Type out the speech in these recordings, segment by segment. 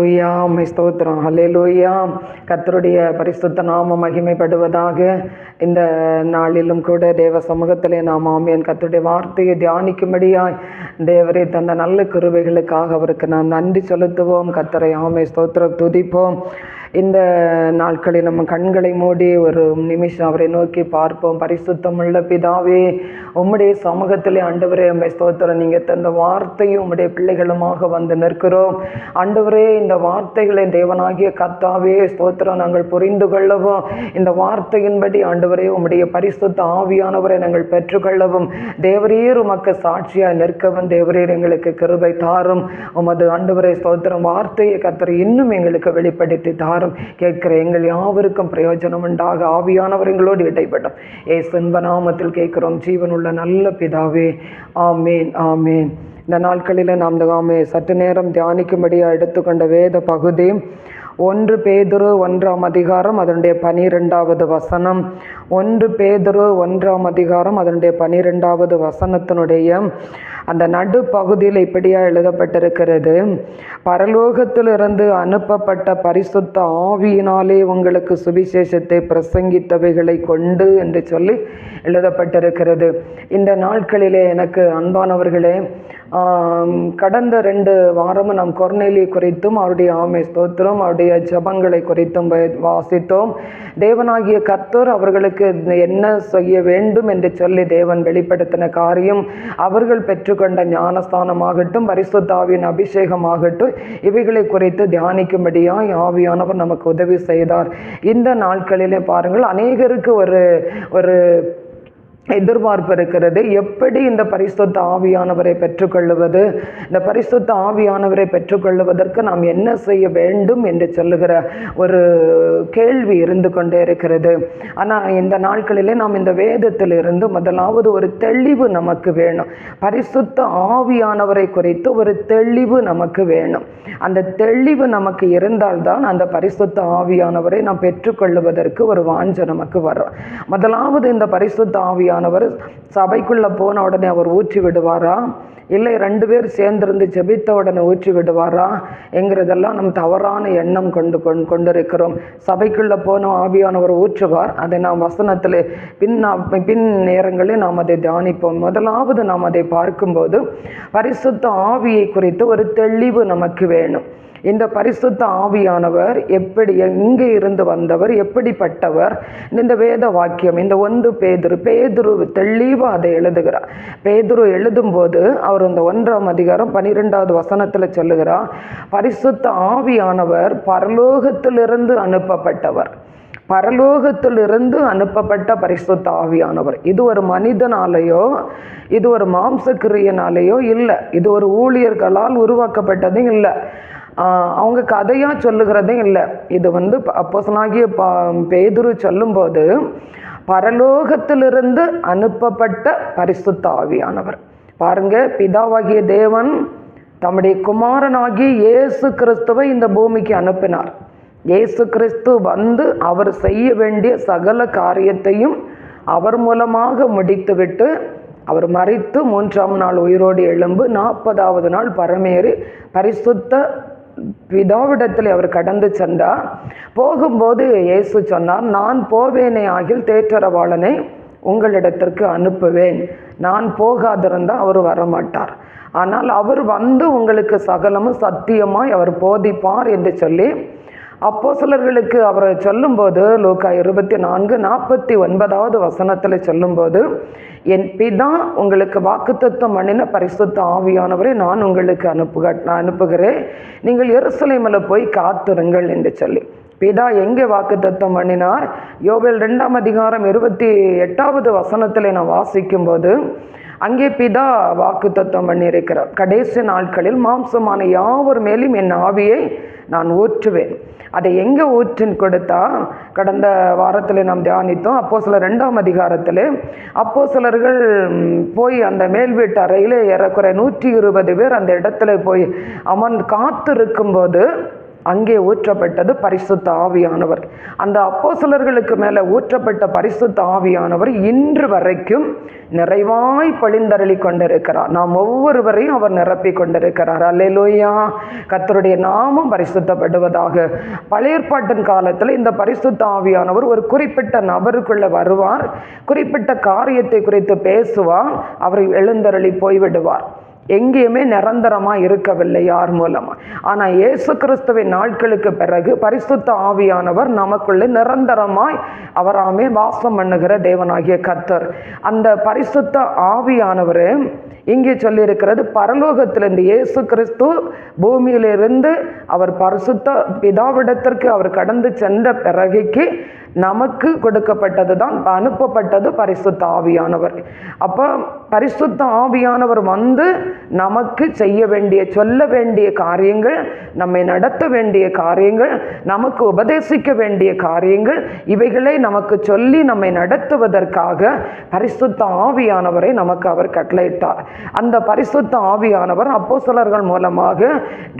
ஹல்லேலூயா. உம்மை ஸ்தோத்திரம். ஹல்லேலூயா. கர்த்தருடைய பரிசுத்த நாமம் மகிமைப்படுவதாக. இந்த நாளிலும் கூட தேவ சமூகத்திலே நாம் ஆமென் கர்த்தருடைய வார்த்தையை தியானிக்கும்படியாய் தேவரே தந்த நல்ல கிருபைகளுக்காக அவருக்கு நாம் நன்றி செலுத்துவோம். கர்த்தரை ஆமை ஸ்தோத்திரம் துதிப்போம். இந்த நாட்களில் நம்ம கண்களை மூடி ஒரு நிமிஷம் அவரை நோக்கி பார்ப்போம். பரிசுத்தமுள்ள பிதாவே, உம்முடைய சமூகத்திலே ஆண்டவரே உம்மை ஸ்தோத்திரம். நீங்கள் தந்த வார்த்தையும் உம்முடைய பிள்ளைகளுமாக வந்து நிற்கிறோம். ஆண்டவரே, இந்த வார்த்தைகளை தேவனாகிய கர்த்தாவே ஸ்தோத்திரம் நாங்கள் புரிந்து கொள்ளவும், இந்த வார்த்தையின்படி ஆண்டவரே உம்முடைய பரிசுத்த ஆவியானவரை நாங்கள் பெற்றுக்கொள்ளவும், தேவரீர் உமக்கு சாட்சியாய் நிற்கவும் தேவரீர் எங்களுக்கு கிருபை தாரும். உமது ஆண்டவரே ஸ்தோத்திரம் வார்த்தையை கர்த்தர் இன்னும் எங்களுக்கு வெளிப்படுத்தி தாரும். கேட்கிற எங்கள் யாவருக்கும் பிரயோஜனம் உண்டாக ஆவியானவர் எங்களோடு இடைப்படும். இயேசுவின் நாமத்தில் கேட்கிறோம் ஜீவனுள்ள நல்ல பிதாவே, ஆமேன் ஆமேன். இந்த நாட்களில் நாம் சற்று நேரம் தியானிக்கும்படியாக எடுத்துக்கொண்ட வேத பகுதி 1 பேதுரு 1ஆம் அதிகாரம் அதனுடைய 12வது வசனம். 1 பேதுரு 1ஆம் அதிகாரம் அதனுடைய 12வது வசனத்தினுடைய அந்த நடுப்பகுதியில் இப்படியா எழுதப்பட்டிருக்கிறது: பரலோகத்திலிருந்து அனுப்பப்பட்ட பரிசுத்த ஆவியினாலே உங்களுக்கு சுவிசேஷத்தை பிரசங்கித்தவைகளை கொண்டு என்று சொல்லி எழுதப்பட்டிருக்கிறது. இந்த நாட்களிலே எனக்கு அன்பானவர்களே, கடந்த 2 வாரமும் நாம் கொர்நேலியை குறித்தும் அவருடைய ஆமை ஸ்தோத்திரம் அவருடைய ஜபங்களை குறித்தும் வாசித்தோம். தேவனாகிய கர்த்தர் அவர்களுக்கு என்ன செய்ய வேண்டும் என்று சொல்லி தேவன் வெளிப்படுத்தின காரியம், அவர்கள் பெற்றுக்கொண்ட ஞானஸ்தானமாகட்டும், பரிசுத்த ஆவியின் அபிஷேகமாகட்டும், இவைகளை குறித்து தியானிக்கும்படியாய் ஆவியானவர் நமக்கு உதவி செய்தார். இந்த நாட்களிலே பாருங்கள், அநேகருக்கு ஒரு எதிர்பார்ப்பு இருக்கிறது. எப்படி இந்த பரிசுத்த ஆவியானவரை பெற்றுக்கொள்ளுவது, இந்த பரிசுத்த ஆவியானவரை பெற்றுக்கொள்ளுவதற்கு நாம் என்ன செய்ய வேண்டும் என்று சொல்லுகிற ஒரு கேள்வி இருந்து கொண்டே இருக்கிறது. ஆனால் இந்த நாட்களிலே நாம் இந்த வேதத்திலிருந்து முதலாவது ஒரு தெளிவு நமக்கு வேணும். பரிசுத்த ஆவியானவரை குறித்து ஒரு தெளிவு நமக்கு வேணும். அந்த தெளிவு நமக்கு இருந்தால்தான் அந்த பரிசுத்த ஆவியானவரை நாம் பெற்றுக்கொள்ளுவதற்கு ஒரு வாஞ்சை நமக்கு வரும். முதலாவது, இந்த பரிசுத்த ஆவியானவர் சபைக்குள்ள போன உடனே அவர் ஊற்றி விடுவாரா, இல்லை 2 பேர் சேர்ந்திருந்து ஜெபித்த உடனே ஊற்றி விடுவாரா என்கிறதெல்லாம் நம் தவறான எண்ணம் கொண்டிருக்கிறோம். சபைக்குள்ள போன ஆவியானவர் ஊற்றுவார். அதை நாம் வசனத்தில் பின் நேரங்களில் நாம் அதை தியானிப்போம். முதலாவது நாம் அதை பார்க்கும்போது பரிசுத்த ஆவியை குறித்து ஒரு தெளிவு நமக்கு வேணும். இந்த பரிசுத்த ஆவியானவர் எப்படி, எங்கே இருந்து வந்தவர், எப்படிப்பட்டவர், இந்த வேத வாக்கியம் இந்த 1 பேதுரு தெளிவாக அதை எழுதுகிறார். பேதுரு எழுதும்போது அவர் இந்த 1ஆம் அதிகாரம் 12வது வசனத்தில் சொல்லுகிறார், பரிசுத்த ஆவியானவர் பரலோகத்திலிருந்து அனுப்பப்பட்டவர். பரலோகத்திலிருந்து அனுப்பப்பட்ட பரிசுத்த ஆவியானவர். இது ஒரு மனிதனாலேயோ, இது ஒரு மாம்சக்கிரியனாலேயோ இல்லை, இது ஒரு ஊழியர்களால் உருவாக்கப்பட்டதும் இல்லை, அவங்க கதையாக சொல்லுகிறதும் இல்லை. இது அப்போஸ்தலனாகிய பேதுரு சொல்லும்போது பரலோகத்திலிருந்து அனுப்பப்பட்ட பரிசுத்த ஆவியானவர். பாருங்க, பிதாவாகிய தேவன் தம்முடைய குமாரனாகிய இயேசு கிறிஸ்துவை இந்த பூமிக்கு அனுப்பினார். இயேசு கிறிஸ்து அவர் செய்ய வேண்டிய சகல காரியத்தையும் அவர் மூலமாக முடித்துவிட்டு, அவர் மரித்து 3ஆம் நாள் உயிரோடு எழும்பு 40வது நாள் பரமேறி பரிசுத்த பிதாவிடத்தில் அவர் கடந்து சென்றார். போகும்போது இயேசு சொன்னார், நான் போவேனே ஆகில் தேற்றரவாளனை உங்களிடத்திற்கு அனுப்புவேன். நான் போகாதிருந்தால் அவர் வரமாட்டார். ஆனால் அவர் உங்களுக்கு சகலமும் சத்தியமாய் அவர் போதிப்பார் என்று சொல்லி அப்போஸ்தலர்களுக்கு அவர் சொல்லும்போது லூக்கா 24:49வது வசனத்தில் சொல்லும்போது, என் பிதா உங்களுக்கு வாக்குத்தத்தம் பண்ணின பரிசுத்த ஆவியானவரை நான் உங்களுக்கு அனுப்புகிறேன், நீங்கள் எருசலேமில் போய் காத்திருங்கள் என்று சொல்லி பிதா எங்கே வாக்குத்தத்தம் பண்ணினார்? யோவேல் 2ஆம் அதிகாரம் 28வது வசனத்தில் நான் வாசிக்கும்போது அங்கே பிதா வாக்குத்தத்தம் பண்ணியிருக்கிறார், கடைசி நாட்களில் மாம்சமான யாவர் மேலும் என் ஆவியை நான் ஊற்றுவேன். அதை எங்கே ஊற்றின்னு கொடுத்தா, கடந்த வாரத்தில் நாம் தியானித்தோம். அப்போஸ்தலர் 2ஆம் அதிகாரத்தில் அப்போஸ்தலர்கள் போய் அந்த மேல் வீட்டு அறையில் ஏறக்குறை 120 பேர் அந்த இடத்துல போய் காத்திருக்கும்போது அங்கே ஊற்றப்பட்டது பரிசுத்த ஆவியானவர். அந்த அப்போஸ்தலர்களுக்கு மேலே ஊற்றப்பட்ட பரிசுத்த ஆவியானவர் இன்று வரைக்கும் நிறைவாய் பொழிந்தருளி கொண்டிருக்கிறார். நாம் ஒவ்வொருவரையும் அவர் நிரப்பி கொண்டிருக்கிறார். அல்லேலூயா, கர்த்தருடைய நாமம் பரிசுத்தப்படுவதாக. பழைய ஏற்பாட்டின் காலத்தில் இந்த பரிசுத்த ஆவியானவர் ஒரு குறிப்பிட்ட நபருக்குள்ள வருவார், குறிப்பிட்ட காரியத்தை குறித்து பேசுவார், அவர் எழுந்தருளி போய்விடுவார். எங்கேயுமே நிரந்தரமாக இருக்கவில்லை யார் மூலமா. ஆனால் இயேசு கிறிஸ்துவின் நாட்களுக்கு பிறகு பரிசுத்த ஆவியானவர் நமக்குள்ளே நிரந்தரமாய் அவராமே வாசம் பண்ணுகிற தேவனாகிய கர்த்தர். அந்த பரிசுத்த ஆவியானவர் இங்கே சொல்லியிருக்கிறது, பரலோகத்திலிருந்து இயேசு கிறிஸ்து பூமியிலிருந்து அவர் பரிசுத்த பிதாவிடத்திற்கு அவர் கடந்து சென்ற பிறகுக்கு நமக்கு கொடுக்கப்பட்டது தான், அனுப்பப்பட்டது பரிசுத்த ஆவியானவர். அப்போ பரிசுத்த ஆவியானவர் வந்து நமக்கு செய்ய வேண்டிய, சொல்ல வேண்டிய காரியங்கள், நம்மை நடத்த வேண்டிய காரியங்கள், நமக்கு உபதேசிக்க வேண்டிய காரியங்கள், இவைகளை நமக்கு சொல்லி நம்மை நடத்துவதற்காக பரிசுத்த ஆவியானவரை நமக்கு அவர் கட்டளையிட்டார். அந்த பரிசுத்த ஆவியானவர் அப்போஸ்தலர்கள் மூலமாக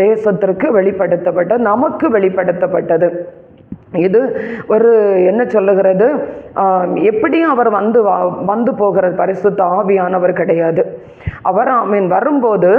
தேசத்திற்கு வெளிப்படுத்தப்பட்டது, நமக்கு வெளிப்படுத்தப்பட்டது. இது ஒரு என்ன சொல்லுகிறது, எப்படியும் அவர் வந்து போகிறது பரிசுத்த ஆவியானவர் கிடையாது. அவர் வரும்போது,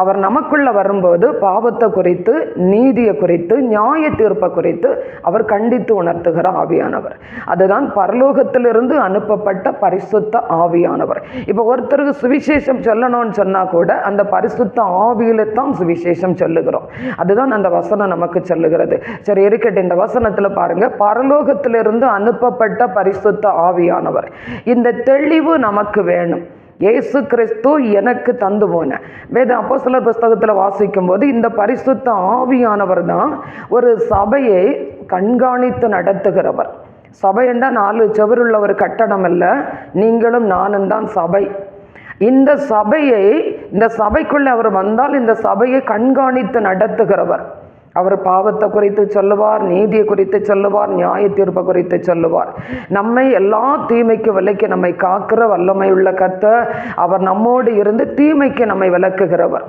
அவர் நமக்குள்ள வரும்போது பாவத்தை குறித்து, நீதியை குறித்து, நியாய தீர்ப்பை குறித்து அவர் கண்டித்து உணர்த்துகிற ஆவியானவர். அதுதான் பரலோகத்திலிருந்து அனுப்பப்பட்ட பரிசுத்த ஆவியானவர். இப்போ ஒருத்தருக்கு சுவிசேஷம் சொல்லணும்னு சொன்னா கூட அந்த பரிசுத்த ஆவியில தான் சுவிசேஷம் சொல்லுகிறோம். அதுதான் அந்த வசனம் நமக்கு சொல்லுகிறது. சரி இருக்கட்டும், இந்த வசனத்துல பாருங்க, பரலோகத்திலிருந்து அனுப்பப்பட்ட பரிசுத்த ஆவியானவர். இந்த தெளிவு நமக்கு வேணும். இயேசு கிறிஸ்து எனக்கு தந்து போன வேத அப்போஸ்தலர் புஸ்தகத்தில் வாசிக்கும் போது இந்த பரிசுத்த ஆவியானவர் தான் ஒரு சபையை கண்காணித்து நடத்துகிறவர். சபை என்றால் 4 செவருள்ள ஒரு கட்டடம் அல்ல, நீங்களும் நானும் தான் சபை. இந்த சபையை, இந்த சபைக்குள்ள அவர் வந்தால் இந்த சபையை கண்காணித்து நடத்துகிறவர். அவர் பாவத்தை குறித்து சொல்லுவார், நீதியை குறித்து சொல்லுவார், நியாய தீர்ப்பை குறித்து சொல்லுவார். நம்மை எல்லா தீமைக்கு விலக்கி நம்மை காக்கிற வல்லமை உள்ள கர்த்தர். அவர் நம்மோடு இருந்து தீமைக்கு நம்மை விலக்குகிறவர்.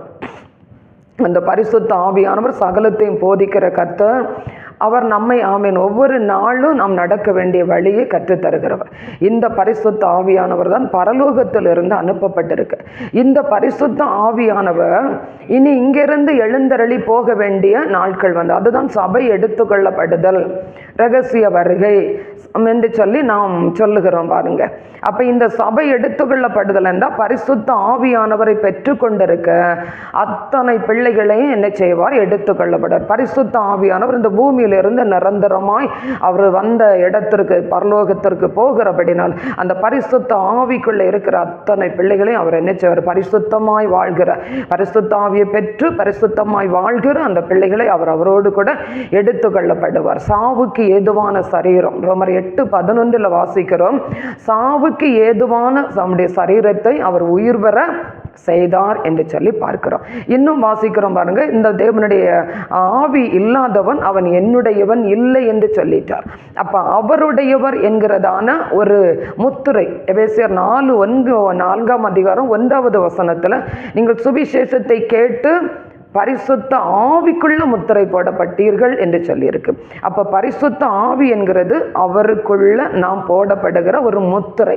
அந்த பரிசுத்த ஆவியானவர் சகலத்தையும் போதிக்கிற கர்த்தர். அவர் நம்மை ஒவ்வொரு நாளும் நாம் நடக்க வேண்டிய வழியை கற்றுத்தருகிறவர். இந்த பரிசுத்த ஆவியானவர் தான் பரலோகத்திலிருந்து அனுப்பப்பட்டிருக்கு. இந்த பரிசுத்த ஆவியானவர் இனி இங்கிருந்து எழுந்தருளி போக வேண்டிய நாட்கள் வந்து, அதுதான் சபை எடுத்துக்கொள்ளப்படுதல், ரகசிய வருகை என்று சொல்லி நாம் சொல்லுகிறோம் பாருங்க. அப்ப இந்த சபை எடுத்துக்கொள்ளப்படுதல் என்றால் பரிசுத்த ஆவியானவரை பெற்று கொண்டிருக்க அத்தனை பிள்ளைகளையும் என்ன செய்வார், எடுத்துக்கொள்ளப்படுவார். பரிசுத்த ஆவியானவர் இந்த பூமியிலிருந்து நிரந்தரமாய் அவர் வந்த இடத்திற்கு, பரலோகத்திற்கு போகிறபடினால் அந்த பரிசுத்த ஆவிக்குள்ள இருக்கிற அத்தனை பிள்ளைகளையும் அவர் என்ன செய்வார், பரிசுத்தமாய் வாழ்கிற, பரிசுத்த ஆவியை பெற்று பரிசுத்தமாய் வாழ்கிற அந்த பிள்ளைகளை அவர் அவரோடு கூட எடுத்துக்கொள்ளப்படுவார். சாவுக்கு ஏதுவான சரீரம், ரோமர் 8:11 வாசிக்கிறோம், சாவுக்கு ஏதுவான நம்முடைய சரீரத்தை அவர் உயிர் பெற செய்தார் என்று சொல்லி பார்க்கிறோம். இன்னும் வாசிக்கிறோம் பாருங்க, இந்த தேவனுடைய ஆவி இல்லாதவன் அவன் என்னுடையவன் இல்லை என்று சொல்லிட்டார். அப்ப அவருடையவர் என்கிறதான ஒரு முத்திரை எபேசியர் 4:4 நீங்கள் சுவிசேஷத்தை கேட்டு பரிசுத்த ஆவிக்குள்ள முத்திரை போடப்பட்டீர்கள் என்று சொல்லியிருக்கு. அப்ப பரிசுத்த ஆவி என்கிறது அவருக்குள்ள நாம் போடப்படுகிற ஒரு முத்திரை.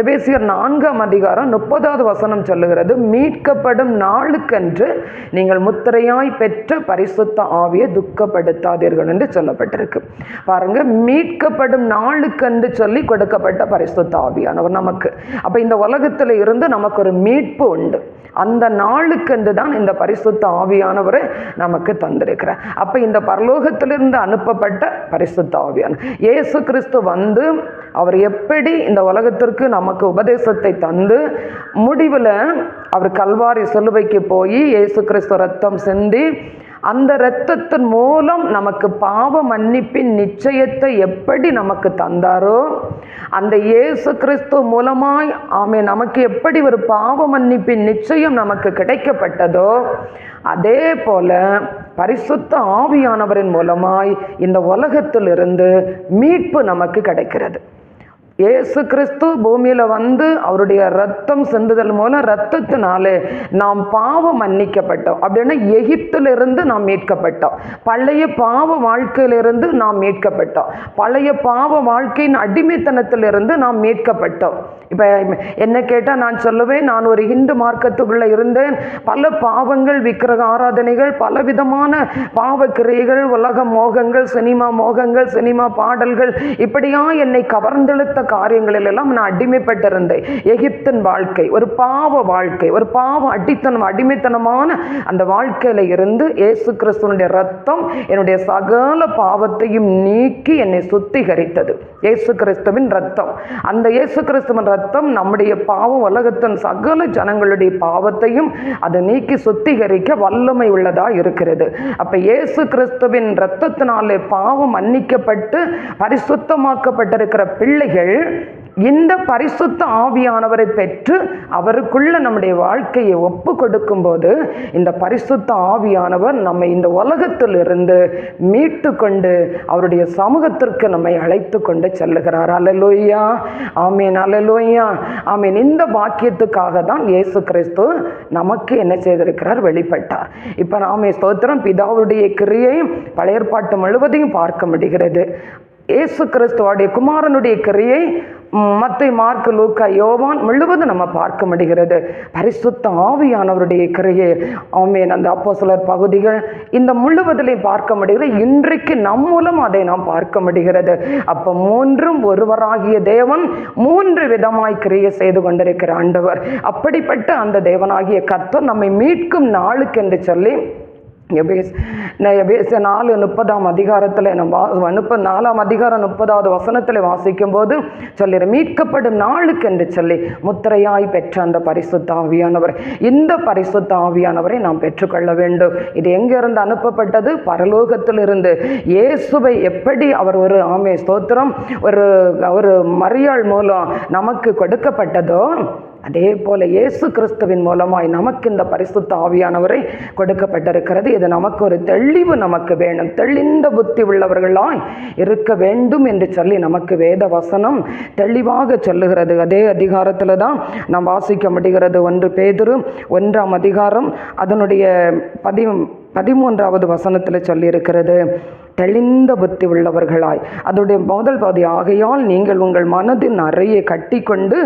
எபேசியர் 4:30 சொல்லுகிறது, மீட்கப்படும் நாளுக்கென்று நீங்கள் முத்திரையாய் பெற்ற பரிசுத்த ஆவியை துக்கப்படுத்தாதீர்கள் என்று சொல்லப்பட்டிருக்கு. பாருங்க, மீட்கப்படும் நாளுக்கென்று சொல்லி கொடுக்கப்பட்ட பரிசுத்த ஆவியானவர் நமக்கு. அப்ப இந்த உலகத்துல இருந்து நமக்கு ஒரு மீட்பு உண்டு. அந்த நாளுக்கென்று தான் இந்த பரிசுத்த ஆவியானவரை நமக்கு தந்திருக்கிறார். அப்ப இந்த பரலோகத்திலிருந்து அனுப்பப்பட்ட பரிசுத்த ஆவியானவர் இயேசு கிறிஸ்து வந்து அவர் எப்படி இந்த உலகத்திற்கு நமக்கு உபதேசத்தை தந்து முடிவில் அவர் கல்வாரி சிலுவைக்கு போய் இயேசு கிறிஸ்து ரத்தம் சிந்தி அந்த இரத்தத்தின் மூலம் நமக்கு பாவ மன்னிப்பின் நிச்சயத்தை எப்படி நமக்கு தந்தாரோ, அந்த இயேசு கிறிஸ்து மூலமாய் நமக்கு எப்படி ஒரு பாவ மன்னிப்பின் நிச்சயம் நமக்கு கிடைக்கப்பட்டதோ, அதே போல பரிசுத்த ஆவியானவரின் மூலமாய் இந்த உலகத்திலிருந்து மீட்பு நமக்கு கிடைக்கிறது. இயேசு கிறிஸ்து பூமியில் வந்து அவருடைய ரத்தம் சிந்துதல் மூலம் ரத்தத்தினாலே நாம் பாவம் மன்னிக்கப்பட்டோம். அப்படின்னா எகிப்திலிருந்து நாம் மீட்கப்பட்டோம். பழைய பாவ வாழ்க்கையிலிருந்து நாம் மீட்கப்பட்டோம். பழைய பாவ வாழ்க்கையின் அடிமைத்தனத்திலிருந்து நாம் மீட்கப்பட்டோம். இப்போ என்ன கேட்டால் நான் சொல்லுவேன், நான் ஒரு இந்து மார்க்கத்துக்குள்ளே இருந்தேன். பல பாவங்கள், விக்கிரக ஆராதனைகள், பலவிதமான பாவ கிரியைகள், உலக மோகங்கள், சினிமா மோகங்கள், சினிமா பாடல்கள், இப்படியா என்னை கவர்ந்தெழுத்த காரியங்களில் எல்லாம் நான் அடிமைப்பட்டிருந்தேன். எகிப்தின் வாழ்க்கை, ஒரு பாவ வாழ்க்கை, ஒரு பாவ அடிமைத்தனமான அந்த வாழ்க்கையில இருந்து இயேசு கிறிஸ்துவனுடைய ரத்தம் என்னுடைய சகல பாவத்தையும் நீக்கி என்னை சுத்திகரித்தது. இயேசு கிறிஸ்துவின் ரத்தம், அந்த இயேசு கிறிஸ்துவின் ரத்தம் நம்முடைய பாவம், உலகத்தின் சகல ஜனங்களுடைய பாவத்தையும் அது நீக்கி சுத்திகரிக்க வல்லமை உள்ளதா இருக்கிறது. அப்ப இயேசு கிறிஸ்துவின் ரத்தத்தினாலே பாவம் மன்னிக்கப்பட்டு பரிசுத்தமாக்கப்பட்டிருக்கிற பிள்ளைகள் இந்த பரிசுத்த ஆவியானவரை பெற்று அவருக்குள்ள நம்முடைய வாழ்க்கையை ஒப்பு கொடுக்கும் போது இந்த பரிசுத்த ஆவியானவர் நம்மை இந்த உலகத்திலிருந்து மீட்டு கொண்டு அவருடைய சமூகத்திற்கு நம்மை அழைத்து கொண்டு செல்லுகிறார். அல்லேலூயா, ஆமீன், அல்லேலூயா, ஆமீன். இந்த பாக்கியத்துக்காக தான் இயேசு கிறிஸ்து நமக்கு என்ன செய்திருக்கிறார், வெளிப்பட்டார். இப்போ நாமே ஸ்தோத்திரம், பிதாவுடைய கிரியை பழைய ஏற்பாட்டு முழுவதையும் பார்க்க முடிகிறது. இயேசு கிறிஸ்துவோடைய குமாரனுடைய கிரியை மத்தேயு, மார்க்கு, லூக்கா, யோவான் முழுவதும் நம்ம பார்க்க முடிகிறது. பரிசுத்த ஆவியானவருடைய கிரியை, ஆமென், அந்த அப்போஸ்தலர் பகுதிகள் இந்த முழுவதிலையும் பார்க்க முடிகிறது. இன்றைக்கு நம் மூலம் அதை நாம் பார்க்க முடிகிறது. அப்போ மூன்றும் ஒருவராகிய தேவன் மூன்று விதமாய் கிரியை செய்து கொண்டிருக்கிற ஆண்டவர். அப்படிப்பட்ட அந்த தேவனாகிய கர்த்தர் நம்மை மீட்கும் நாளுக்கு என்று சொல்லி எபேசியர் 4:30 அதிகாரத்தில் நம்ம 4 அதிகாரம் 30வது வசனத்தில் வாசிக்கும் போது சொல்லிற, மீட்கப்படும் நாளுக்கு என்று சொல்லி முத்திரையாய் பெற்ற அந்த பரிசுத்த ஆவியானவர், இந்த பரிசுத்த ஆவியானவரை நாம் பெற்றுக்கொள்ள வேண்டும். இது எங்கிருந்து அனுப்பப்பட்டது? பரலோகத்திலிருந்து. இயேசுவை எப்படி அவர் ஒரு ஆமே ஸ்தோத்திரம் ஒரு மரியாள் மூலம் நமக்கு கொடுக்கப்பட்டதோ, அதே போல இயேசு கிறிஸ்துவின் மூலமாய் நமக்கு இந்த பரிசுத்த ஆவியானவரை கொடுக்கப்பட்டிருக்கிறது. இது நமக்கு ஒரு தெளிவு நமக்கு வேணும், தெளிந்த புத்தி உள்ளவர்களாய் இருக்க வேண்டும் என்று சொல்லி நமக்கு வேத வசனம் தெளிவாக சொல்லுகிறது. அதே அதிகாரத்தில் தான் நாம் வாசிக்க முடிகிறது. 1 பேதுரு 1 அதிகாரம் அதனுடைய 13வது வசனத்தில் சொல்லியிருக்கிறது, தெளிந்த புத்தி உள்ளவர்களாய். அதோடைய முதல் பகுதி, ஆகையால் நீங்கள் உங்கள் மனதின் அறையை கட்டி கொண்டு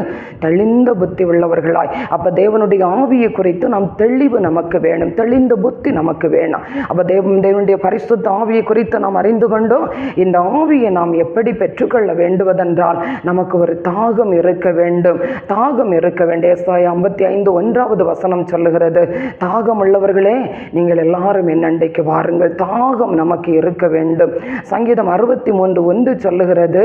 தெளிந்த புத்தி உள்ளவர்களாய். அப்போ தேவனுடைய ஆவியை குறித்து நாம் தெளிவு நமக்கு வேணும், தெளிந்த புத்தி நமக்கு வேணும். அப்போ தேவனுடைய பரிசுத்த ஆவியை குறித்து நாம் அறிந்து கொண்டோம். இந்த ஆவியை நாம் எப்படி பெற்றுக்கொள்ள வேண்டுவதென்றால் நமக்கு ஒரு தாகம் இருக்க வேண்டும், தாகம் இருக்க வேண்டும். ஏசாயா 55:1 வசனம் சொல்லுகிறது, தாகம் உள்ளவர்களே நீங்கள் எல்லாரும் என் அண்டைக்கு வாருங்கள். தாகம் நமக்கு இருக்க வேண்டும். சங்கீதம் 63:1 சொல்லுகிறது,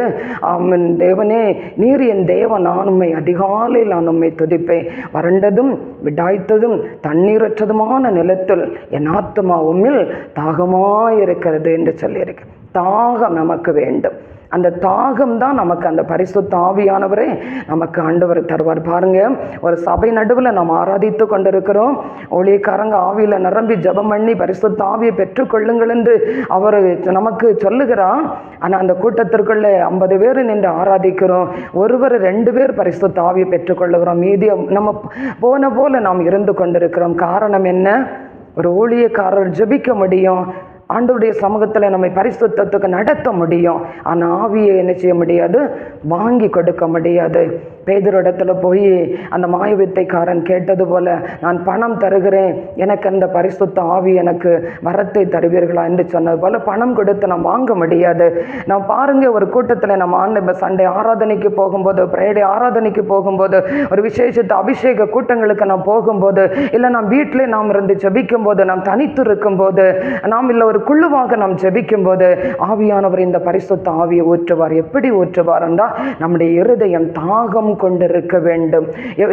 ஆமென், தேவனே நீர் என் தேவன், நான் உம்மை அதிகாலையில் நான் உம்மை துதிப்பேன். வறண்டதும் விடாய்த்ததும் தண்ணீரற்றதுமான நிலத்தில் என் ஆத்துமா உம்மில் தாகமாயிருக்கிறது என்று சொல்லியிருக்கு. தாகம் நமக்கு வேண்டும். அந்த தாகம் தான் நமக்கு அந்த பரிசுத்த ஆவியானவரே நமக்கு ஆண்டவர் தருவார். பாருங்க, ஒரு சபை நடுவில் நாம் ஆராதித்து கொண்டிருக்கிறோம். ஊழியக்காரங்க ஆவியில் நிரம்பி ஜெபம் பண்ணி பரிசுத்த ஆவியை பெற்றுக்கொள்ளுங்கள் என்று அவர் நமக்கு சொல்லுகிறார். ஆனால் அந்த கூட்டத்திற்குள்ளே 50 பேர் நின்று ஆராதிக்கிறோம், ஒருவர் 2 பேர் பரிசுத்த ஆவியை பெற்றுக்கொள்ளுகிறோம், மீதி நம்ம போன போல நாம் இருந்து கொண்டிருக்கிறோம். காரணம் என்ன? ஒரு ஊழியக்காரர் ஜெபிக்க முடியும், ஆண்டவருடைய சமூகத்தில் நம்மை பரிசுத்தத்துக்கு நடத்த முடியும், ஆனால் ஆவியை என்ன செய்ய முடியாது, வாங்கி கொடுக்க முடியாது. பேதுருவிடத்துல போய் அந்த மாயவித்தைக்காரன் கேட்டது போல, நான் பணம் தருகிறேன், எனக்கு அந்த பரிசுத்த ஆவி எனக்கு வரத்தை தருவீர்களா என்று சொன்னது போல பணம் கொடுத்து நாம் வாங்க முடியாது. நாம் பாருங்க, ஒரு கூட்டத்தில் நம்ம சண்டே ஆராதனைக்கு போகும்போது, ஃப்ரைடே ஆராதனைக்கு போகும்போது, ஒரு விசேஷத்தை அபிஷேக கூட்டங்களுக்கு நாம் போகும்போது, இல்லை நாம் வீட்டிலே நாம் இருந்து ஜெபிக்கும் போது, நாம் தனித்து இருக்கும் போது, நாம் இல்லை ஒரு குழுவாக நாம் ஜெபிக்கும் போது ஆவியானவர் இந்த பரிசுத்த ஆவியை ஊற்றுவார். எப்படி ஊற்றுவார் என்றால் நம்முடைய இருதயம் தாகம் கொண்டிருக்க வேண்டும்.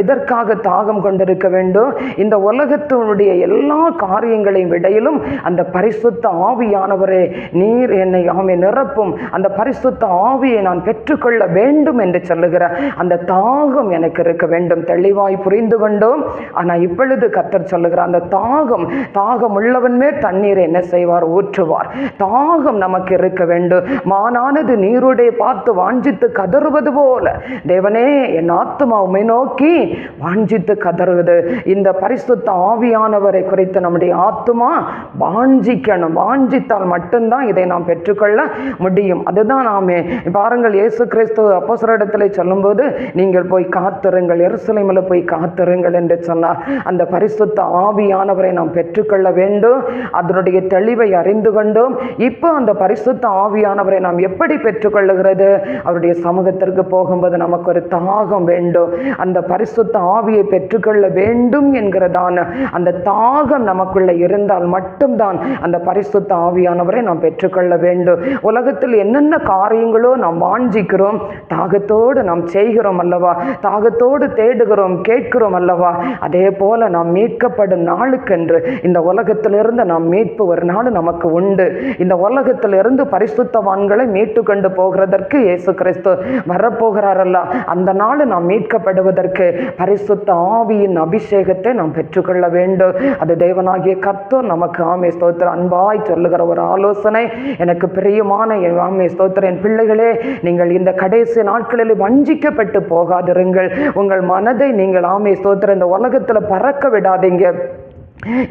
இதற்காக தாகம் கொண்டிருக்க வேண்டும், இந்த உலகத்தினுடைய எல்லா காரியங்களையும் விடையிலும் அந்த பரிசுத்த ஆவியானவரே நீர் என்னை ஆமை நிரப்பும், அந்த பரிசுத்த ஆவியை நான் பெற்றுக்கொள்ள வேண்டும் என்று சொல்லுகிற அந்த தாகம் எனக்கு இருக்க வேண்டும். தெளிவாய் புரிந்து கொண்டோம். ஆனால் இப்பொழுது கர்த்தர் சொல்லுகிறார், அந்த தாகம் உள்ளவன் மேல் தண்ணீரை என்ன செய்வார், ஊற்றுவார். தாகம் நமக்கு இருக்க வேண்டும். மானானது நீருடைய பார்த்து வாஞ்சித்து கதறுவது போல தேவனே என் ஆத்துமா உம்மை நோக்கி வாஞ்சித்து கதறுவது. இந்த பரிசுத்த ஆவியானவரை குறித்து நம்முடைய ஆத்துமா வாஞ்சிக்கணும். வாஞ்சித்தால் மட்டும்தான் இதை நாம் பெற்றுக்கொள்ள முடியும். அதுதான் நாமே பாருங்கள், இயேசு கிறிஸ்து அப்போஸ்தலரிடத்திலே சொல்லும்போது நீங்கள் போய் காத்திருங்கள், எருசலேமில் போய் காத்திருங்கள் என்று சொன்னார். அந்த பரிசுத்த ஆவியானவரை நாம் பெற்றுக்கொள்ள வேண்டும். அதனுடைய தெளிவை அறிந்து கொண்டோம். இப்போ அந்த பரிசுத்த ஆவியானவரை நாம் எப்படி பெற்றுக்கொள்ளுகிறது? அவருடைய சமூகத்திற்கு போகும்போது நமக்கு ஒரு தாகம் வேண்டும். அந்த பரிசுத்த ஆவியை பெற்றுக்கொள்ள வேண்டும் என்கிறதான அந்த தாகம் நமக்குள்ள இருந்தால் மட்டும்தான் அந்த பரிசுத்த ஆவியானவரை நாம் பெற்றுக்கொள்ள வேண்டும். உலகத்தில் என்னென்ன காரியங்களோ நாம் வாஞ்சிக்கிறோம், தாகத்தோடு நாம் செய்கிறோம் அல்லவா, தாகத்தோடு தேடுகிறோம், கேட்கிறோம் அல்லவா, அதே போல நாம் மீட்கப்படும் நாளுக்கென்று இந்த உலகத்திலிருந்து நாம் மீட்பு ஒரு நாள் நமக்கு உண்டு. இந்த உலகத்திலிருந்து பரிசுத்தவான்களை மீட்டு கொண்டு போகிறதற்கு இயேசு கிறிஸ்து வரப்போகிறாரல்ல, அந்த நாள் நாம் மீட்கப்படுவதற்கு பரிசுத்த ஆவியின் அபிஷேகத்தை நாம் பெற்றுக்கொள்ள வேண்டும். அது தேவனாகிய கர்த்தர் நமக்கு ஆமே ஸ்தோத்திரம் அன்பாய் சொல்லுகிற ஒரு ஆலோசனை. எனக்கு பிரியமான ஆமே ஸ்தோத்திரம் என் பிள்ளைகளே, நீங்கள் இந்த கடைசி நாட்களில் வஞ்சிக்கப்பட்டு போகாதிருங்கள். உங்கள் மனதை நீங்கள் ஆமே ஸ்தோத்திரம் இந்த உலகத்தில் பறக்க விடாதீங்க.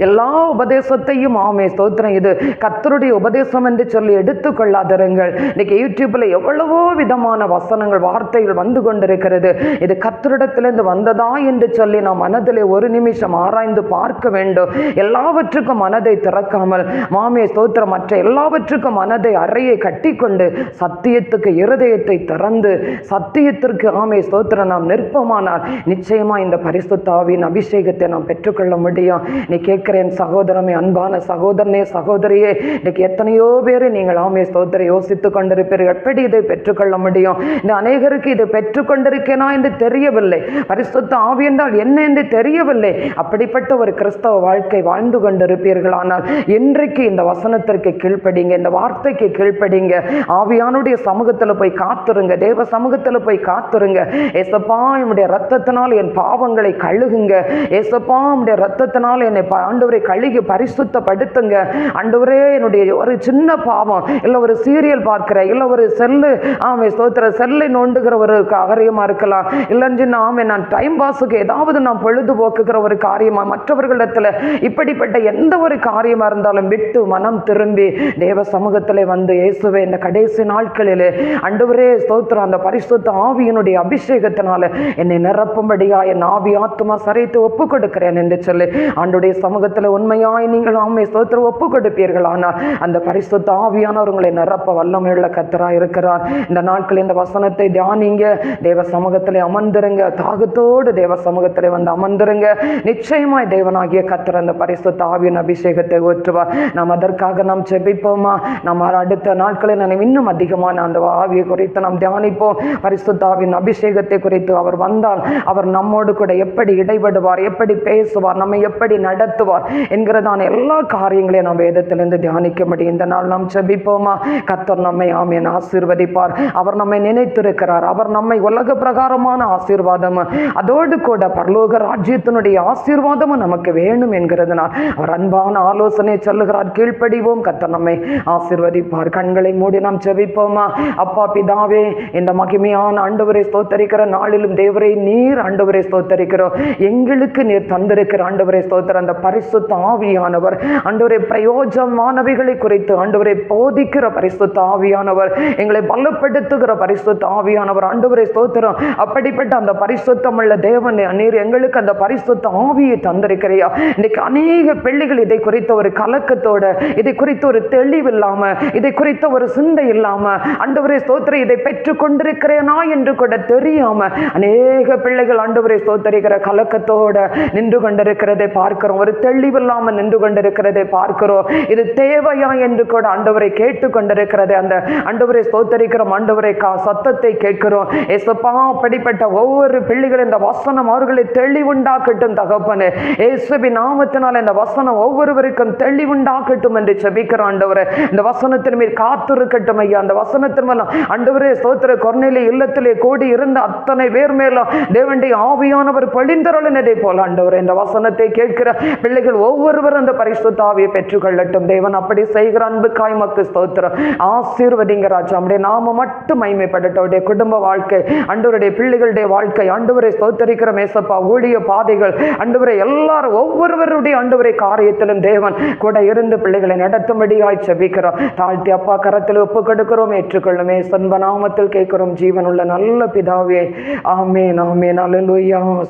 எல்லா உபதேசத்தையும் ஆமே ஸ்தோத்திரம் இது கர்த்தருடைய உபதேசம் என்று சொல்லி எடுத்துக்கொள்ளாதிருங்கள். இன்னைக்கு யூடியூப்ல எவ்வளவோ விதமான வசனங்கள் வார்த்தைகள் வந்து கொண்டிருக்கிறது. இது கர்த்தரிடத்திலிருந்து வந்ததா என்று சொல்லி நாம் மனதில் ஒரு நிமிஷம் ஆராய்ந்து பார்க்க வேண்டும். எல்லாவற்றுக்கும் மனதை திறக்காமல் மாமே ஸ்தோத்திரம் மற்ற எல்லாவற்றுக்கும் மனதை அறையை கட்டி கொண்டு சத்தியத்துக்கு இருதயத்தை திறந்து சத்தியத்திற்கு ஆமே ஸ்தோத்திரம் நாம் நிற்பமானால் நிச்சயமா இந்த பரிசுத்த ஆவியின் அபிஷேகத்தை நாம் பெற்றுக்கொள்ள முடியும். நீ கேட்கிறேன் சகோதரமே, அன்பான சகோதரனே, சகோதரியே, இன்னைக்கு எத்தனையோ பேர் நீங்கள் ஆமே ஸ்தோத்திரம் யோசித்து கொண்டிருப்பீர்கள், எப்படி இதை பெற்றுக்கொள்ள முடியும்? இந்த அநேகருக்கு இதை பெற்றுக்கொண்டிருக்கேனா என்று தெரியவில்லை, பரிசுத்த ஆவி என்றால் என்ன என்று தெரியவில்லை. அப்படிப்பட்ட ஒரு கிறிஸ்தவ வாழ்க்கை வாழ்ந்து கொண்டிருப்பீர்கள். ஆனால் இன்றைக்கு இந்த வசனத்திற்கு கீழ்ப்படிங்க, இந்த வார்த்தைக்கு கீழ்ப்படிங்க. ஆவியானுடைய சமூகத்தில் போய் காத்துருங்க, தேவ சமூகத்தில் போய் காத்துருங்க. ஏசப்பா என்னுடைய ரத்தத்தினால் என் பாவங்களை கழுகுங்க, ஏசப்பா என்னுடைய ரத்தத்தினால் என்னை ஆண்டவரை கழுகி பரிசுத்தப்படுத்துங்க. ஆண்டவரே என்னுடைய ஒரு சின்ன பாவம், இல்லை ஒரு சீரியல் பார்க்கிறேன், இல்லை ஒரு செல்லு ஆமே ஸ்தோத்திர செல்லை நோண்டுகிற ஒரு காரியமா இருக்கலாம், இல்லைன்னு ஆமே நான் டைம் பாஸுக்கு ஏதாவது நான் பொழுதுபோக்குகிற ஒரு காரியமா, மற்றவர்களிடத்துல இப்படிப்பட்ட எந்த ஒரு காரியமா இருந்தாலும் விட்டு மனம் திரும்பி தேவ சமூகத்திலே வந்து இயேசுவே இந்த கடைசி நாட்களிலே ஆண்டவரே ஸ்தோத்திரம் அந்த பரிசுத்த ஆவியினுடைய அபிஷேகத்தினால என்னை நிரப்பும்படியா என் ஆவி ஆத்துமா சரைத்து ஒப்பு கொடுக்கிறேன் என்று சொல்லி ஆண்டுடைய சமூகத்தில் உண்மையாய் நீங்கள் ஆமை ஸ்தோத்திரம் ஒப்பு கொடுப்பீர்கள். ஆனால் அந்த பரிசுத்த ஆவியானவர் உங்களை நிரப்ப வல்லமையுள்ள கர்த்தராய் இருக்கிறார். இந்த நாட்களில் இந்த வசனத்தை தியானிங்க, தேவ சமூகத்தில் அமர்ந்திருங்க, தாகத்தோடு தேவ சமூகத்தில் வந்து அமர்ந்திருங்க. நிச்சயமாய் தேவனாகிய கர்த்தர் அந்த பரிசுத்த ஆவியின் அபிஷேகத்தை ஊற்றுவார். நாம் அதற்காக நாம் ஜெபிப்போமா? நாம் அடுத்த நாட்களில் நாம் இன்னும் அதிகமான அந்த ஆவியை குறித்து நாம் தியானிப்போம். பரிசுத்த ஆவியின் அபிஷேகத்தை குறித்து அவர் வந்தால் அவர் நம்மோடு கூட எப்படி இடைபடுவார், எப்படி பேசுவார், நம்மை எப்படி நடத்துவார் என்கிறதான எல்லா காரியங்களையும் நாம் வேதத்திலிருந்து தியானிக்க முடியும். இந்த நாள் நாம் ஜெபிப்போமா? கர்த்தர் நம்மை ஆமென் ஆசீர்வதிப்பார். அவர் நம்மை நினைத்திருக்கிறார். அவர் நம்மை உலக பிரகாரமான ஆசீர்வாதம் அதோடு கூட பரலோக ராஜ்யத்தினுடைய ஆசீர்வாதமும் நமக்கு வேணும் என்கிறதுனால் அவர் அன்பான ஆலோசனை சொல்லுகிறார். கீழ்ப்படிவோம், கர்த்தர் நம்மை ஆசீர்வதிப்பார். கண்களை மூடி நாம் ஜெபிப்போமா? அப்பா பிதாவே, இந்த மகிமையான ஆண்டவரை ஸ்தோத்தரிக்கிற நாளிலும் தேவரை நீர் ஆண்டவரை ஸ்தோத்தரிக்கிறோம். எங்களுக்கு நீர் தந்திருக்கிற ஆண்டவரை ஸ்தோத்திரம் அந்த பரிசுத்த ஆவியானவர் ஆண்டவரே பிரயோஜனமானவைகளை குறித்து ஆண்டவரை போதிக்கிற பரிசுத்த ஆவியானவர், எங்களை பலப்படுத்துகிற பரிசுத்த ஆவியானவர் ஆண்டவரை ஸ்தோத்திரம். அப்படிப்பட்ட அந்த பரிசுத்தம் உள்ள தேவன் நீர் எங்களுக்கு அந்த பரிசுத்த ஆவியை தந்திருக்கிறையா? இன்னைக்கு அநேக பிள்ளைகள் இதை குறித்த ஒரு கலக்கத்தோட, இதை குறித்த ஒரு தெளிவு இல்லாம, இதை குறித்த ஒரு சிந்தை இல்லாம ஆண்டவரை ஸ்தோத்திரம் இதை பெற்றுக் கொண்டிருக்கிறேனா என்று கூட தெரியாம அநேக பிள்ளைகள் ஆண்டவரை ஸ்தோத்தரிக்கிற கலக்கத்தோட நின்று கொண்டிருக்கிறதை பார்க்கிறோம். ஒரு தெளிவில்லாமல் நின்று கொண்டிருக்கிறதை பார்க்கிறோம். இது தேவையா என்று கூட ஆண்டவரை கேட்டு கொண்டிருக்கிறது. அந்த ஆண்டவரை ஸ்தோத்தரிக்கிறோம், ஆண்டவரை சத்தத்தை கேட்கிறோம். ஏசப்பா அப்படிப்பட்ட ஒவ்வொரு பிள்ளைகளும் இந்த வசனம் அவர்களை தெளிவுண்டாக்கட்டும் தகப்பனே. இயேசுவின் நாமத்தினால் இந்த வசனம் ஒவ்வொருவருக்கும் தெளிவுண்டாக்கட்டும் என்று ஜெபிக்கிறோம். ஆண்டவரே இந்த வசனத்தின் மேல் காத்திருக்கட்டும் ஐயா. அந்த வசனத்தின் மேலும் ஆண்டவரே ஸ்தோத்திர கொர்நேலிய இல்லத்திலே கூடி இருந்த அத்தனை பேர் மேலும் தேவனுடைய ஆவியானவர் பொழிந்தருளினதை போல ஆண்டவரே இந்த வசனத்தை கேட்கிற பிள்ளைகள் ஒவ்வொருவரும் அந்த பரிசுத்த ஆவியை பெற்றுக்கொள்ளட்டும் தேவன். அப்படி செய்கிற அன்புக்காய் மக்கு ஸ்தோத்திரம். ஆசீர்வதிங்க ராஜா. நம்முடைய நாம மட்டும் மகிமைப்படட்டும். அவருடைய குடும்ப வாழ்க்கை, ஆண்டவருடைய பிள்ளைகளுடைய வாழ்க்கை, ஆண்டவரை ஸ்தோத்தரிக்கிற மேசப்பா ஊழிய பாதைகள், ஆண்டவரை எல்லாரும் ஒவ்வொருவருடைய ஆண்டவரை காரியத்திலும் தேவன் கூட இருந்து பிள்ளைகளை நடத்தும்படியாய் செபிக்கிறோம். தாழ்த்தி அப்பா கரத்தில் ஒப்பு கொடுக்கிறோம். ஏற்றுக்கொள்ளுமே சன்ப நாமத்தில் கேட்கிறோம் ஜீவனுள்ள நல்ல பிதாவே. ஆமேன் ஆமேன். அல்லேலூயா.